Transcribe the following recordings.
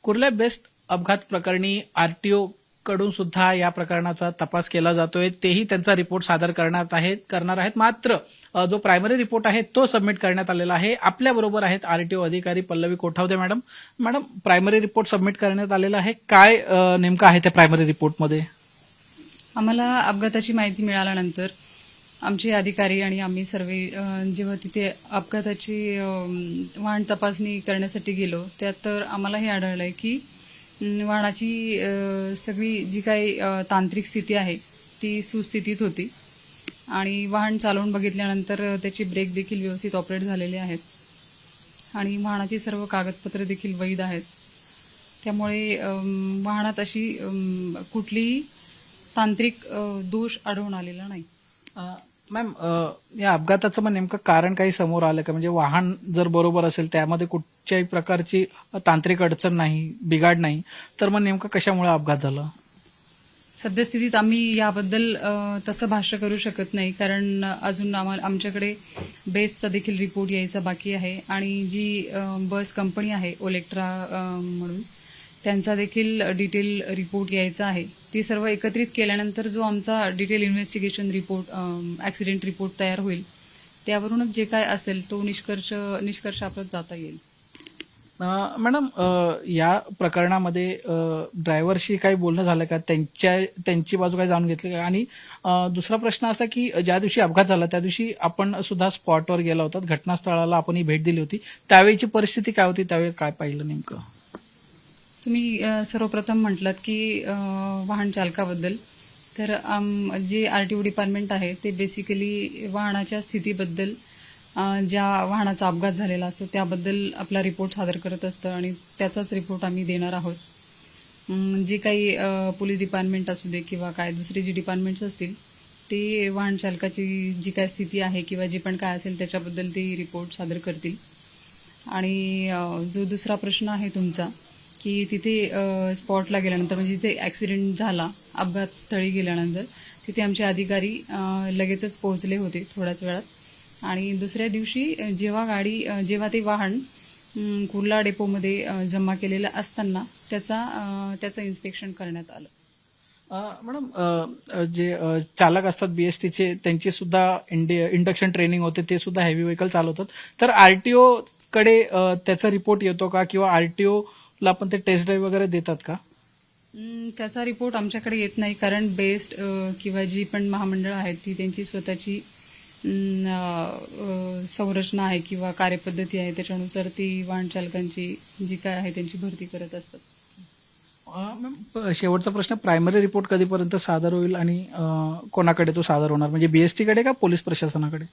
Kurla best अपघात प्रकरणी RTO कडून सुद्धा या प्रकरणाचा तपास केला जातोय. तेही त्यांचा रिपोर्ट सादर करणार आहेत. मात्र जो प्रायमरी रिपोर्ट आहे तो सबमिट करण्यात आलेला आहे. आपल्या बरोबर आहेत आरटीओ अधिकारी Pallavi Kothawade madam. Madam, primary report submit करण्यात आलेला आहे. काय नेमकं आहे त्या प्रायमरी रिपोर्टमध्ये? आम्हाला अपघाताची माहिती मिळाल्यानंतर आमचे अधिकारी आणि आम्ही सर्व जेव्हा तिथे अपघाताची वाहन तपासणी करण्यासाठी गेलो, त्यात तर आम्हाला हे आढळलंय की वाहनाची सगळी जी काही तांत्रिक स्थिती आहे ती सुस्थितीत होती आणि वाहन चालवून बघितल्यानंतर त्याची ब्रेक देखील व्यवस्थित ऑपरेट झालेले आहेत आणि वाहनाची सर्व कागदपत्रे देखील वैध आहेत. त्यामुळे वाहनात अशी कुठलीही तांत्रिक दोष आढळून आलेला नाही. मॅम, या अपघाताचं मग नेमकं कारण काही समोर आलं का? म्हणजे वाहन जर बरोबर असेल, त्यामध्ये कुठच्याही प्रकारची तांत्रिक अडचण नाही, बिघाड नाही, तर मग नेमकं कशामुळे अपघात झाला? सद्यस्थितीत आम्ही याबद्दल तसं भाष्य करू शकत नाही, कारण अजून आमच्याकडे बेस्टचा देखील रिपोर्ट यायचा बाकी आहे आणि जी बस कंपनी आहे ओलेक्ट्रा म्हणून, त्यांचा देखील डिटेल रिपोर्ट यायचा आहे. ती सर्व एकत्रित केल्यानंतर जो आमचा detail investigation report, accident report तयार होईल, त्यावरूनच जे काय असेल तो निष्कर्षाप्रत जाता येईल. मॅडम, या प्रकरणामध्ये ड्रायव्हरशी काही बोलणं झालं का? त्यांची बाजू काय जाणून घेतली का? आणि दुसरा प्रश्न असा की ज्या दिवशी अपघात झाला त्या दिवशी आपण सुद्धा स्पॉटवर गेला होता, घटनास्थळाला आपणही भेट दिली होती. त्यावेळीची परिस्थिती काय होती? त्यावेळी काय पाहिलं नेमकं? तुम्ही सर्वप्रथम म्हटलात की वाहन चालकाबद्दल, तर जे आरटीओ डिपार्टमेंट आहे ते बेसिकली वाहनाच्या स्थितीबद्दल, ज्या वाहनाचा अपघात झालेला असतो त्याबद्दल आपला रिपोर्ट सादर करत असतं आणि त्याचाच रिपोर्ट आम्ही देणार आहोत. जे काही पोलीस डिपार्टमेंट असू दे किंवा काय दुसरे जे डिपार्टमेंट्स असतील, ते वाहन चालकाची जी काय स्थिती आहे किंवा जे पण काय असेल त्याच्याबद्दल ते रिपोर्ट सादर करतील. आणि जो दुसरा प्रश्न आहे तुमचा की तिथे स्पॉटला गेल्यानंतर, म्हणजे जिथे ॲक्सिडेंट झाला, अपघात स्थळी गेल्यानंतर तिथे आमचे अधिकारी लगेचच पोहोचले होते थोड्याच वेळात. आणि दुसऱ्या दिवशी जेव्हा ते वाहन कुर्ला डेपोमध्ये जमा केलेलं असताना त्याचं इन्स्पेक्शन करण्यात आलं. मॅडम, जे चालक असतात बीएसटीचे, त्यांची सुद्धा इंडक्शन ट्रेनिंग होते, ते सुद्धा हेवी व्हेकल चालवतात. तर आरटीओ कडे त्याचा रिपोर्ट येतो का? किंवा आरटीओ ला पण ते टेस्ट ड्राईव्ह वगैरे देतात का? त्याचा रिपोर्ट आमच्याकडे येत नाही, कारण बेस्ट किंवा जी पण महामंडळ आहेत ती त्यांची स्वतःची संरचना आहे किंवा कार्यपद्धती आहे, त्याच्यानुसार ती वाहन चालकांची जी काय आहे त्यांची भरती करत असतात. मॅम, शेवटचा प्रश्न, प्रायमरी रिपोर्ट कधीपर्यंत सादर होईल आणि कोणाकडे तो सादर होणार? म्हणजे बीएसटी कडे का पोलीस प्रशासनाकडे?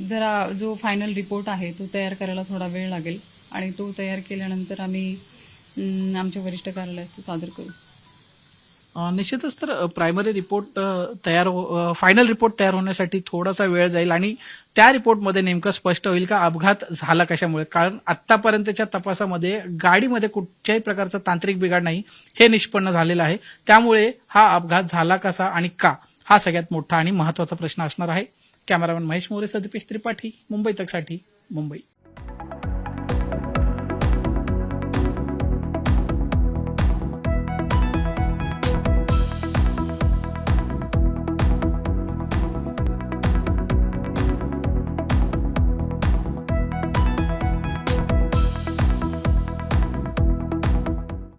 जरा जो फायनल रिपोर्ट आहे तो तयार करायला थोडा वेळ लागेल आणि तो तयार केल्यानंतर आम्ही आमच्या वरिष्ठ कार्यालयास तो सादर करू. निश्चितच. तर प्रायमरी रिपोर्ट फायनल रिपोर्ट तयार होण्यासाठी थोडासा वेळ जाईल आणि त्या रिपोर्टमध्ये नेमकं स्पष्ट होईल का अपघात झाला कशामुळे. कारण आतापर्यंतच्या तपासामध्ये गाडीमध्ये कुठच्याही प्रकारचा तांत्रिक बिघाड नाही हे निष्पन्न झालेलं आहे. त्यामुळे हा अपघात झाला कसा आणि का, हा सगळ्यात मोठा आणि महत्वाचा प्रश्न असणार आहे. कॅमेरामॅन महेश मोरे, सदीपेश त्रिपाठी, मुंबई तकसाठी, मुंबई.